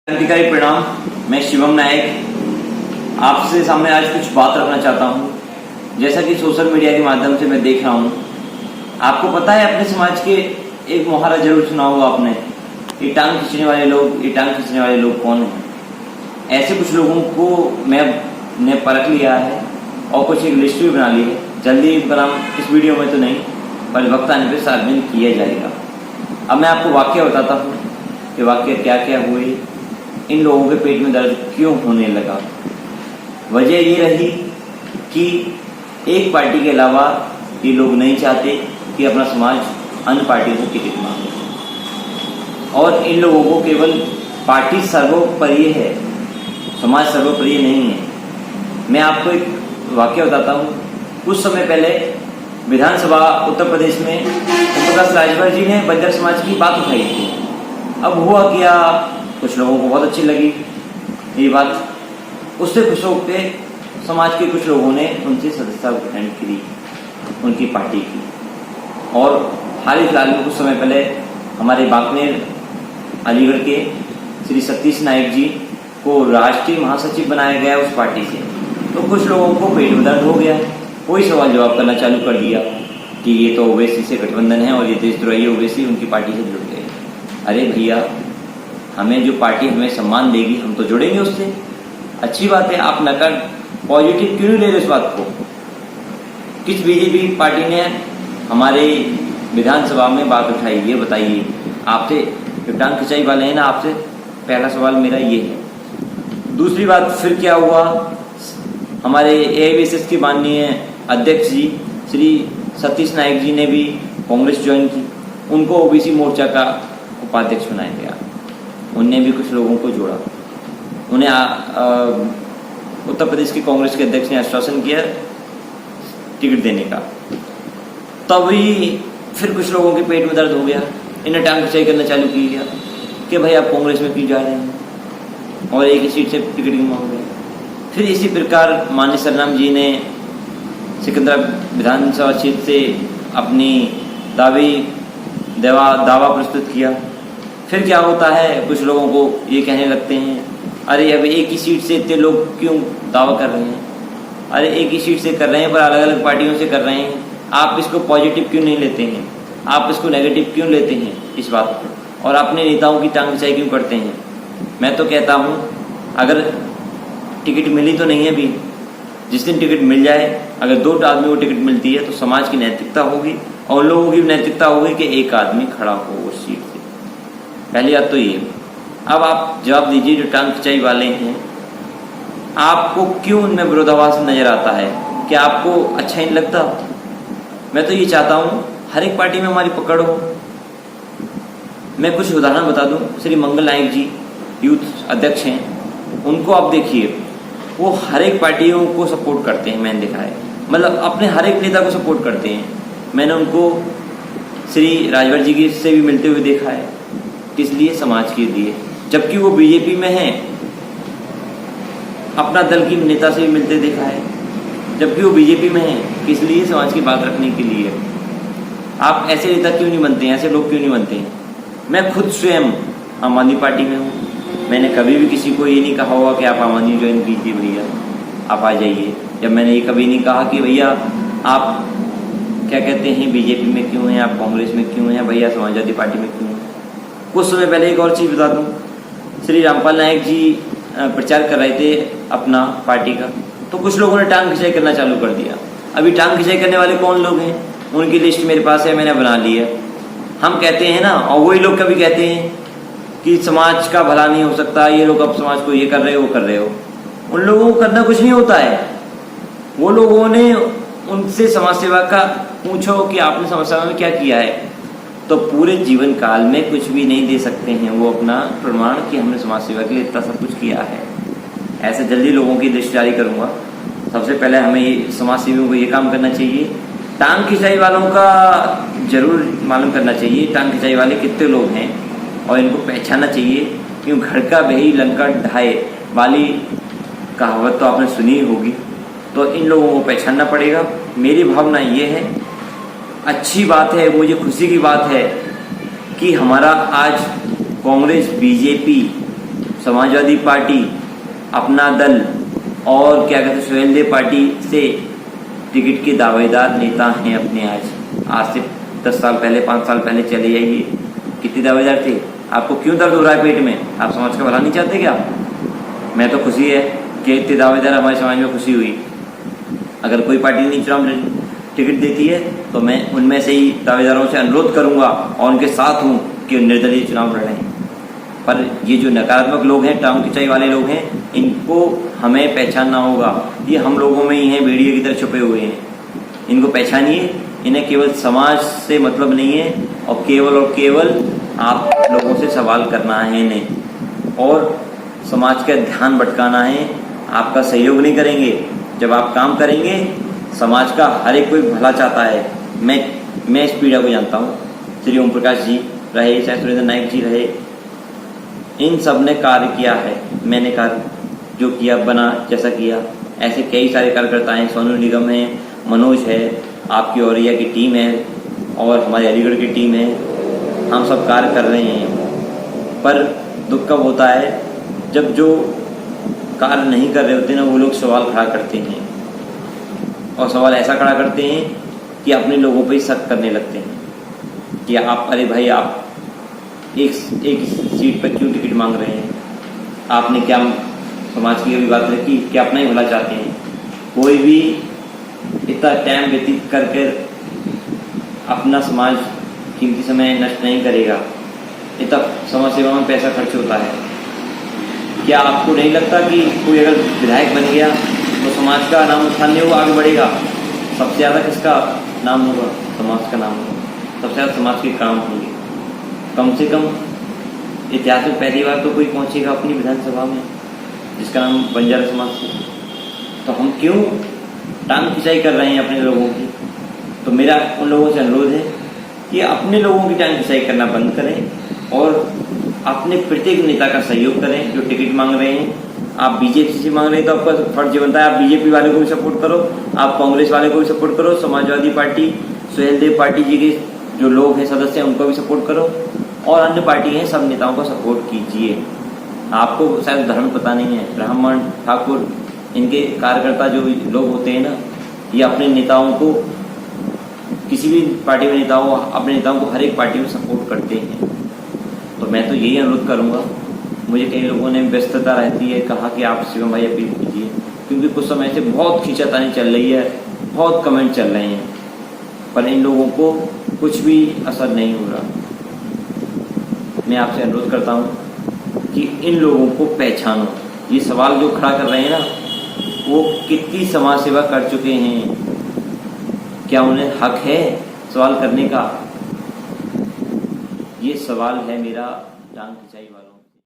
क्रांतिकारी प्रणाम। मैं शिवम नायक आपसे सामने आज कुछ बात रखना चाहता हूँ। जैसा कि सोशल मीडिया के माध्यम से मैं देख रहा हूँ, आपको पता है अपने समाज के एक मुहावरा जरूर सुना होगा आपने, ये टांग खींचने वाले लोग, ये टांग खींचने वाले लोग कौन हैं। ऐसे कुछ लोगों को मैंने परख लिया है और कुछ एक लिस्ट भी बना ली है। जल्दी बनाऊँ इस वीडियो में तो नहीं, पर वक्त आने पर सार्वजनिक किया जाएगा। अब मैं आपको वाक्य बताता हूँ कि वाक्य क्या क्या हुए, इन लोगों के पेट में दर्द क्यों होने लगा। वजह ये रही कि एक पार्टी के अलावा ये लोग नहीं चाहते कि अपना समाज अन्य पार्टियों को टिकट मांगे, और इन लोगों को केवल पार्टी सर्वोपरि है, समाज सर्वोपरि नहीं है। मैं आपको एक वाक्य बताता हूँ। कुछ समय पहले विधानसभा उत्तर प्रदेश में ओमप्रकाश राजभर जी ने बंजर समाज की बात उठाई थी। अब हुआ क्या, कुछ लोगों को बहुत अच्छी लगी ये बात। उससे खुश होकर समाज के कुछ लोगों ने उनसे सदस्यता ग्रहण की, उनकी पार्टी की। और हाल ही फिलहाल में कुछ समय पहले हमारे बांकनेर अलीगढ़ के श्री सतीश नायक जी को राष्ट्रीय महासचिव बनाया गया उस पार्टी से। तो कुछ लोगों को पेट में दर्द हो गया, कोई सवाल जवाब करना चालू कर दिया कि ये तो ओवैसी से गठबंधन है और ये देशद्रोही ओवैसी उनकी पार्टी से जुड़ गए। अरे भैया, हमें जो पार्टी हमें सम्मान देगी हम तो जुड़ेंगे उससे। अच्छी बात है, आप नकार पॉजिटिव क्यों नहीं ले रहे इस बात को। किस बीजेपी पार्टी ने हमारे विधानसभा में बात उठाई, ये बताइए। आपसे टांग खिंचाई वाले हैं ना, आपसे पहला सवाल मेरा ये है। दूसरी बात, फिर क्या हुआ, हमारे एआईबीएसएस के माननीय अध्यक्ष जी श्री सतीश नायक जी ने भी कांग्रेस ज्वाइन की, उनको ओबीसी मोर्चा का उपाध्यक्ष बनाया गया। उनने भी कुछ लोगों को जोड़ा। उन्हें उत्तर प्रदेश के कांग्रेस के अध्यक्ष ने आश्वासन किया टिकट देने का। तभी फिर कुछ लोगों के पेट में दर्द हो गया, इन्हें टांग खिंचाई करना चालू किया कि भाई आप कांग्रेस में क्यों जा रहे हैं और एक ही सीट से टिकट क्यों मांग रहे हैं। फिर इसी प्रकार माननीय सरनाम जी ने सिकंदराबाद विधानसभा क्षेत्र से अपनी दावा प्रस्तुत किया। फिर क्या होता है, कुछ लोगों को ये कहने लगते हैं, अरे अब एक ही सीट से इतने लोग क्यों दावा कर रहे हैं। अरे एक ही सीट से कर रहे हैं पर अलग अलग पार्टियों से कर रहे हैं। आप इसको पॉजिटिव क्यों नहीं लेते हैं, आप इसको नेगेटिव क्यों लेते हैं इस बात को, और अपने नेताओं की टांग खिंचाई क्यों करते हैं। मैं तो कहता हूँ, अगर टिकट मिली तो नहीं है अभी, जिस दिन टिकट मिल जाए, अगर 2 आदमी को टिकट मिलती है तो समाज की नैतिकता होगी और लोगों की नैतिकता होगी कि एक आदमी खड़ा हो उस सीट से। पहली बात तो ये। अब आप जवाब दीजिए, जो टांग खिंचाई वाले हैं, आपको क्यों उनमें विरोधाभास नजर आता है, क्या आपको अच्छा नहीं लगता। मैं तो ये चाहता हूँ हर एक पार्टी में हमारी पकड़ हो। मैं कुछ उदाहरण बता दूं। श्री मंगल नायक जी यूथ अध्यक्ष हैं, उनको आप देखिए, वो हर एक पार्टियों को सपोर्ट करते हैं। मैंने देखा है, मतलब अपने हर एक नेता को सपोर्ट करते हैं। मैंने उनको श्री राजभर जी से भी मिलते हुए देखा है। किस लिए, समाज के लिए। जबकि वो बीजेपी में हैं, अपना दल की नेता से भी मिलते देखा है, जबकि वो बीजेपी में हैं। किस लिए, समाज की बात रखने के लिए। आप ऐसे नेता क्यों नहीं बनते हैं, ऐसे लोग क्यों नहीं बनते हैं। मैं खुद स्वयं आम आदमी पार्टी में हूँ। मैंने कभी भी किसी को ये नहीं कहा होगा कि आप आम आदमी ज्वाइन कीजिए भैया, आप आ जाइए। जब मैंने ये कभी नहीं कहा कि भैया आप क्या कहते हैं बीजेपी में क्यों हैं, आप कांग्रेस में क्यों हैं, भैया समाजवादी पार्टी में क्यों हैं। कुछ समय पहले एक और चीज़ बता दूं, श्री रामपाल नायक जी प्रचार कर रहे थे अपना पार्टी का, तो कुछ लोगों ने टांग खिंचाई करना चालू कर दिया। अभी टांग खिंचाई करने वाले कौन लोग हैं, उनकी लिस्ट मेरे पास है, मैंने बना ली है। हम कहते हैं ना, और वही लोग कभी कहते हैं कि समाज का भला नहीं हो सकता, ये लोग अब समाज को ये कर रहे हो, वो कर रहे हो। उन लोगों को करना कुछ नहीं होता है। वो लोगों ने उनसे समाज सेवा का पूछो कि आपने समाज सेवा में क्या किया है, तो पूरे जीवन काल में कुछ भी नहीं दे सकते हैं वो अपना प्रमाण कि हमने समाज सेवा के लिए इतना सब कुछ किया है। ऐसे जल्दी लोगों की लिस्ट जारी करूंगा। सबसे पहले हमें समाज सेवियों को ये काम करना चाहिए, टांग खिंचाई वालों का जरूर मालूम करना चाहिए, टांग खिंचाई वाले कितने लोग हैं, और इनको पहचानना चाहिए। क्यों घर का बही लंका ढाए वाली कहावत तो आपने सुनी ही होगी, तो इन लोगों को पहचानना पड़ेगा। मेरी भावना ये है, अच्छी बात है, मुझे खुशी की बात है कि हमारा आज कांग्रेस बीजेपी समाजवादी पार्टी, अपना दल और क्या कहते हैं सुहेलदेव पार्टी से टिकट के दावेदार नेता हैं अपने। आज से 10 साल पहले, 5 साल पहले चले जाइए, कितने दावेदार थे। आपको क्यों दर्द हो रहा है पेट में? आप समाज का भला नहीं चाहते क्या? मैं तो खुशी है कि इतने दावेदार हमारे समाज में खुशी हुई। अगर कोई पार्टी नहीं चुनाव टिकट देती है तो मैं उनमें से ही दावेदारों से अनुरोध करूंगा और उनके साथ हूं कि निर्दलीय चुनाव लड़ें। पर ये जो नकारात्मक लोग हैं, टांग खिंचाई वाले लोग हैं, इनको हमें पहचानना होगा। ये हम लोगों में ही हैं, भेड़िए की तरह छुपे हुए हैं। इनको पहचानिए। इन्हें केवल समाज से मतलब नहीं है और केवल आप लोगों से सवाल करना है इन्हें, और समाज का ध्यान भटकाना है। आपका सहयोग नहीं करेंगे। जब आप काम करेंगे, समाज का हर एक कोई भला चाहता है। मैं इस पीढ़ा को जानता हूँ। श्री ओम प्रकाश जी रहे, चाहे सुरेंद्र नायक जी रहे, इन सब ने कार्य किया है। मैंने कार्य जो किया, बना जैसा किया, ऐसे कई सारे कार्यकर्ता हैं। सोनू निगम है, मनोज है, आपकी औरैया की टीम है और हमारी अलीगढ़ की टीम है। हम सब कार्य कर रहे हैं। पर दुख कब होता है? जब जो कार्य नहीं कर रहे होते ना, वो लोग सवाल खड़ा करते हैं, और सवाल ऐसा खड़ा करते हैं कि अपने लोगों पर ही शक करने लगते हैं कि आप, अरे भाई, आप एक सीट पर क्यों टिकट मांग रहे हैं? आपने क्या समाज की बात रखी? क्या अपना ही भला चाहते हैं? कोई भी इतना टाइम व्यतीत करके अपना समाज कीमती समय नष्ट नहीं करेगा। इतना समाज सेवा में पैसा खर्च होता है। क्या आपको नहीं लगता कि कोई अगर विधायक बन गया तो समाज का नाम उठाने वो आगे बढ़ेगा? सबसे ज़्यादा किसका नाम होगा? समाज का नाम होगा। सबसे ज़्यादा समाज के काम होंगे। कम से कम इतिहास में पहली बार तो कोई पहुंचेगा अपनी विधानसभा में जिसका नाम बंजारा समाज से। तो हम क्यों टांग खिंचाई कर रहे हैं अपने लोगों की? तो मेरा उन लोगों से अनुरोध है कि अपने लोगों की टांग खिंचाई करना बंद करें और अपने प्रत्येक नेता का सहयोग करें जो टिकट मांग रहे हैं। आप बीजेपी से मांग रहे हैं तो आपका फर्ज बनता है आप बीजेपी वाले को भी सपोर्ट करो, आप कांग्रेस वाले को भी सपोर्ट करो, समाजवादी पार्टी, सुहेलदेव पार्टी जी के जो लोग हैं, सदस्य हैं, उनको भी सपोर्ट करो, और अन्य पार्टी हैं, सब नेताओं को सपोर्ट कीजिए। आपको शायद धर्म पता नहीं है। ब्राह्मण, ठाकुर, इनके कार्यकर्ता जो लोग होते हैं ना, ये अपने नेताओं को, किसी भी पार्टी में नेता हो, अपने नेताओं को हर एक पार्टी में सपोर्ट करते हैं। तो मैं तो यही अनुरोध करूँगा। मुझे कई लोगों ने व्यस्तता रहती है कहा कि आप शिवम भाई अपील कीजिए, क्योंकि कुछ समय से बहुत खींचातानी चल रही है, बहुत कमेंट चल रहे हैं, पर इन लोगों को कुछ भी असर नहीं हो रहा। मैं आपसे अनुरोध करता हूँ कि इन लोगों को पहचानो। ये सवाल जो खड़ा कर रहे हैं ना, वो कितनी समाज सेवा कर चुके हैं? क्या उन्हें हक है सवाल करने का? ये सवाल है मेरा टांग खिंचाई वालों।